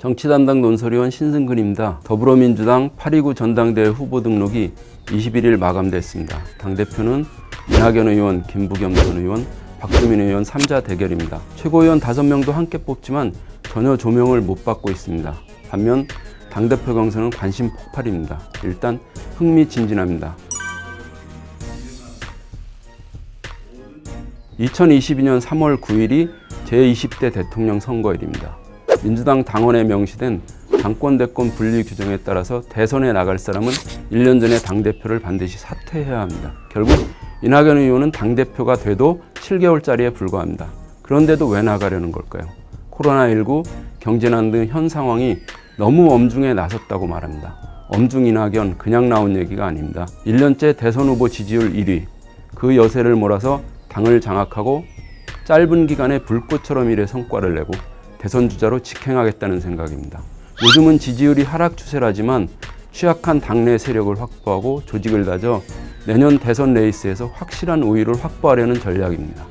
정치 담당 논설위원 신승근입니다. 더불어민주당 8.29 전당대회 후보 등록이 21일 마감됐습니다. 당대표는 이낙연 의원, 김부겸 전 의원, 박주민 의원 3자 대결입니다. 최고위원 5명도 함께 뽑지만 전혀 조명을 못 받고 있습니다. 반면 당대표 경선은 관심 폭발입니다. 일단 흥미진진합니다. 2022년 3월 9일이 제20대 대통령 선거일입니다. 민주당 당원에 명시된 당권-대권 분리 규정에 따라서 대선에 나갈 사람은 1년 전에 당대표를 반드시 사퇴해야 합니다. 결국 이낙연 의원은 당대표가 돼도 7개월짜리에 불과합니다. 그런데도 왜 나가려는 걸까요? 코로나19, 경제난 등 현 상황이 너무 엄중에 나섰다고 말합니다. 엄중 이낙연 그냥 나온 얘기가 아닙니다. 1년째 대선 후보 지지율 1위, 그 여세를 몰아서 당을 장악하고 짧은 기간에 불꽃처럼 일의 성과를 내고 대선 주자로 직행하겠다는 생각입니다. 요즘은 지지율이 하락 추세라지만 취약한 당내 세력을 확보하고 조직을 다져 내년 대선 레이스에서 확실한 우위를 확보하려는 전략입니다.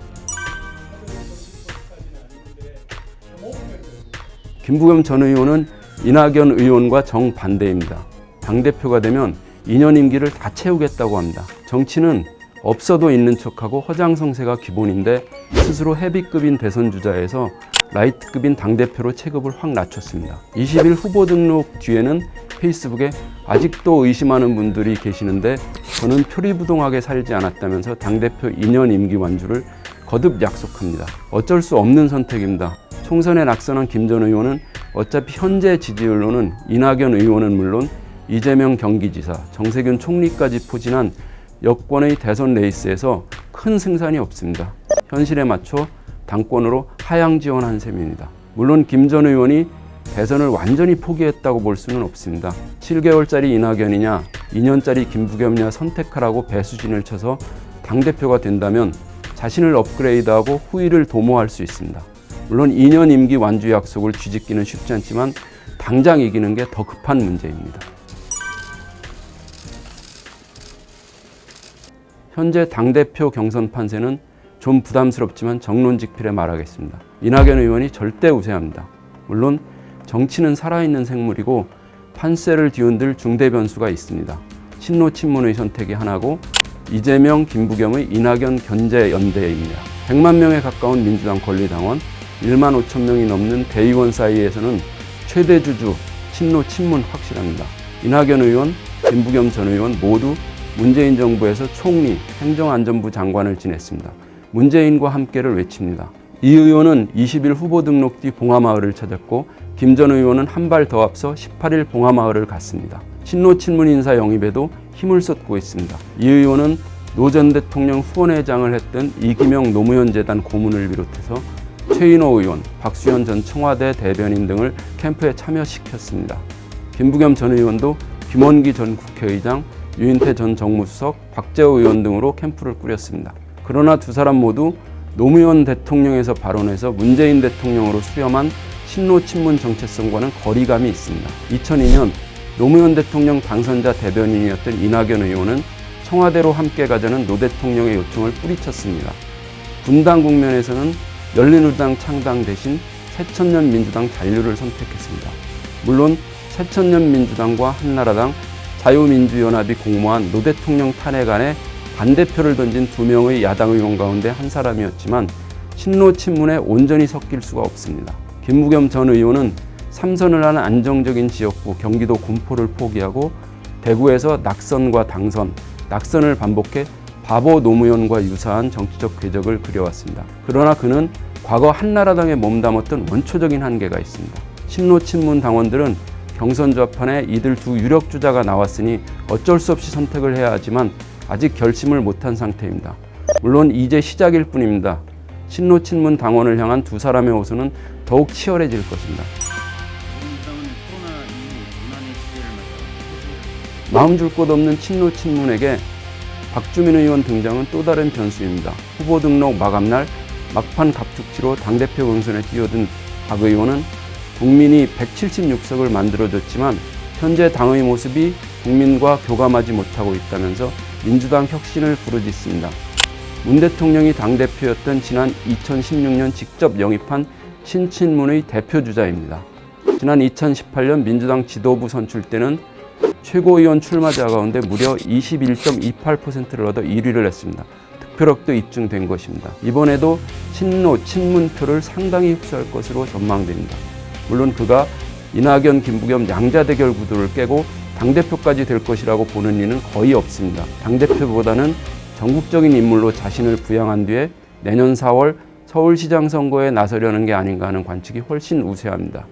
김부겸 전 의원은 이낙연 의원과 정반대입니다. 당대표가 되면 2년 임기를 다 채우겠다고 합니다. 정치는 없어도 있는 척하고 허장성세가 기본인데 스스로 헤비급인 대선 주자에서 라이트급인 당대표로 체급을 확 낮췄습니다. 20일 후보 등록 뒤에는 페이스북에 아직도 의심하는 분들이 계시는데 저는 표리부동하게 살지 않았다면서 당대표 2년 임기 완주를 거듭 약속합니다. 어쩔 수 없는 선택입니다. 총선에 낙선한 김 전 의원은 어차피 현재 지지율로는 이낙연 의원은 물론 이재명 경기지사, 정세균 총리까지 포진한 여권의 대선 레이스에서 큰 승산이 없습니다. 현실에 맞춰 당권으로 하향 지원한 셈입니다. 물론 김 전 의원이 대선을 완전히 포기했다고 볼 수는 없습니다. 7개월짜리 이낙연이냐 2년짜리 김부겸이냐 선택하라고 배수진을 쳐서 당대표가 된다면 자신을 업그레이드하고 후위를 도모할 수 있습니다. 물론 2년 임기 완주 약속을 뒤집기는 쉽지 않지만 당장 이기는 게 더 급한 문제입니다. 현재 당대표 경선 판세는 좀 부담스럽지만 정론직필에 말하겠습니다. 이낙연 의원이 절대 우세합니다. 물론 정치는 살아있는 생물이고 판세를 뒤흔들 중대 변수가 있습니다. 친노 친문의 선택이 하나고 이재명, 김부겸의 이낙연 견제 연대입니다. 100만 명에 가까운 민주당 권리당원, 1만 5천 명이 넘는 대의원 사이에서는 최대 주주 친노 친문 확실합니다. 이낙연 의원, 김부겸 전 의원 모두 문재인 정부에서 총리, 행정안전부 장관을 지냈습니다. 문재인과 함께를 외칩니다. 이 의원은 20일 후보 등록 뒤 봉하마을을 찾았고 김 전 의원은 한 발 더 앞서 18일 봉하마을을 갔습니다. 친노 친문 인사 영입에도 힘을 쏟고 있습니다. 이 의원은 노 전 대통령 후원회장을 했던 이기명 노무현 재단 고문을 비롯해서 최인호 의원, 박수현 전 청와대 대변인 등을 캠프에 참여시켰습니다. 김부겸 전 의원도 김원기 전 국회의장, 유인태 전 정무수석, 박재호 의원 등으로 캠프를 꾸렸습니다. 그러나 두 사람 모두 노무현 대통령에서 발언해서 문재인 대통령으로 수렴한 친노 친문 정체성과는 거리감이 있습니다. 2002년 노무현 대통령 당선자 대변인이었던 이낙연 의원은 청와대로 함께 가자는 노 대통령의 요청을 뿌리쳤습니다. 분당 국면에서는 열린우리당 창당 대신 새천년 민주당 잔류를 선택했습니다. 물론 새천년 민주당과 한나라당, 자유민주연합이 공모한 노 대통령 탄핵안에 반대표를 던진 2명의 야당 의원 가운데 한 사람이었지만 친노 친문에 온전히 섞일 수가 없습니다. 김부겸 전 의원은 3선을 하는 안정적인 지역구 경기도 군포를 포기하고 대구에서 낙선과 당선, 낙선을 반복해 바보 노무현과 유사한 정치적 궤적을 그려왔습니다. 그러나 그는 과거 한나라당에 몸담았던 원초적인 한계가 있습니다. 친노 친문 당원들은 경선 좌판에 이들 두 유력 주자가 나왔으니 어쩔 수 없이 선택을 해야 하지만 아직 결심을 못한 상태입니다. 물론 이제 시작일 뿐입니다. 친노 친문 당원을 향한 두 사람의 호소는 더욱 치열해질 것입니다. 마음 줄 곳 없는 친노 친문에게 박주민 의원 등장은 또 다른 변수입니다. 후보 등록 마감날 막판 갑툭튀로 당대표 경선에 뛰어든 박 의원은 국민이 176석을 만들어줬지만 현재 당의 모습이 국민과 교감하지 못하고 있다면서 민주당 혁신을 부르짖습니다. 문 대통령이 당대표였던 지난 2016년 직접 영입한 신친문의 대표주자입니다. 지난 2018년 민주당 지도부 선출 때는 최고위원 출마자 가운데 무려 21.28%를 얻어 1위를 했습니다. 득표력도 입증된 것입니다. 이번에도 친노, 친문표를 상당히 흡수할 것으로 전망됩니다. 물론 그가 이낙연, 김부겸 양자대결 구도를 깨고 당대표까지 될 것이라고 보는 이는 거의 없습니다. 당대표보다는 전국적인 인물로 자신을 부양한 뒤에 내년 4월 서울시장 선거에 나서려는 게 아닌가 하는 관측이 훨씬 우세합니다.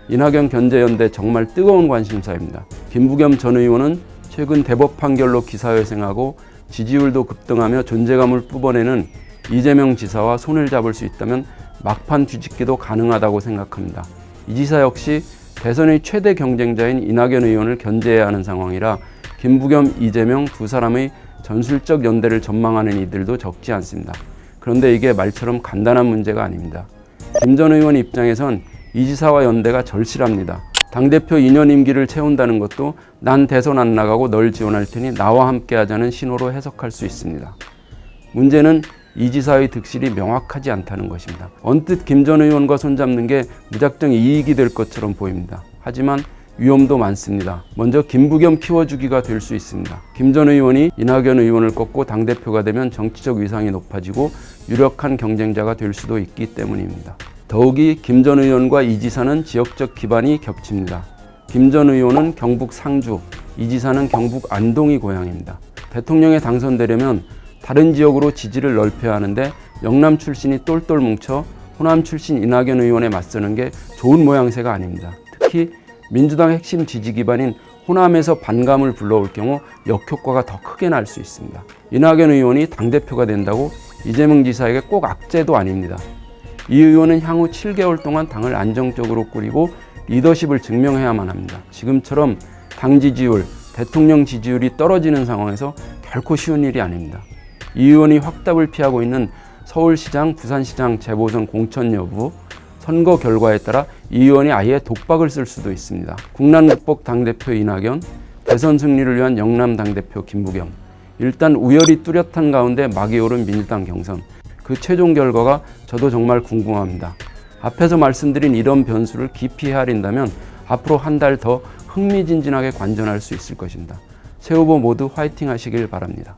이낙연 견제연대 정말 뜨거운 관심사입니다. 김부겸 전 의원은 최근 대법 판결로 기사회생하고 지지율도 급등하며 존재감을 뿜어내는 이재명 지사와 손을 잡을 수 있다면 막판 뒤집기도 가능하다고 생각합니다. 이 지사 역시 대선의 최대 경쟁자인 이낙연 의원을 견제해야 하는 상황이라 김부겸, 이재명 두 사람의 전술적 연대를 전망하는 이들도 적지 않습니다. 그런데 이게 말처럼 간단한 문제가 아닙니다. 김 전 의원 입장에선 이 지사와 연대가 절실합니다. 당대표 2년 임기를 채운다는 것도 난 대선 안 나가고 널 지원할 테니 나와 함께 하자는 신호로 해석할 수 있습니다. 문제는 이 지사의 득실이 명확하지 않다는 것입니다. 언뜻 김 전 의원과 손잡는 게 무작정 이익이 될 것처럼 보입니다. 하지만 위험도 많습니다. 먼저 김부겸 키워주기가 될 수 있습니다. 김 전 의원이 이낙연 의원을 꺾고 당대표가 되면 정치적 위상이 높아지고 유력한 경쟁자가 될 수도 있기 때문입니다. 더욱이 김 전 의원과 이 지사는 지역적 기반이 겹칩니다. 김 전 의원은 경북 상주, 이 지사는 경북 안동이 고향입니다. 대통령에 당선되려면 다른 지역으로 지지를 넓혀야 하는데 영남 출신이 똘똘 뭉쳐 호남 출신 이낙연 의원에 맞서는 게 좋은 모양새가 아닙니다. 특히 민주당 핵심 지지 기반인 호남에서 반감을 불러올 경우 역효과가 더 크게 날 수 있습니다. 이낙연 의원이 당대표가 된다고 이재명 지사에게 꼭 악재도 아닙니다. 이 의원은 향후 7개월 동안 당을 안정적으로 꾸리고 리더십을 증명해야만 합니다. 지금처럼 당 지지율, 대통령 지지율이 떨어지는 상황에서 결코 쉬운 일이 아닙니다. 이 의원이 확답을 피하고 있는 서울시장, 부산시장 재보선 공천 여부, 선거 결과에 따라 이 의원이 아예 독박을 쓸 수도 있습니다. 국난극복 당대표 이낙연, 대선 승리를 위한 영남 당대표 김부겸. 일단 우열이 뚜렷한 가운데 막이 오른 민주당 경선. 그 최종 결과가 저도 정말 궁금합니다. 앞에서 말씀드린 이런 변수를 깊이 헤아린다면 앞으로 한 달 더 흥미진진하게 관전할 수 있을 것입니다. 새 후보 모두 화이팅 하시길 바랍니다.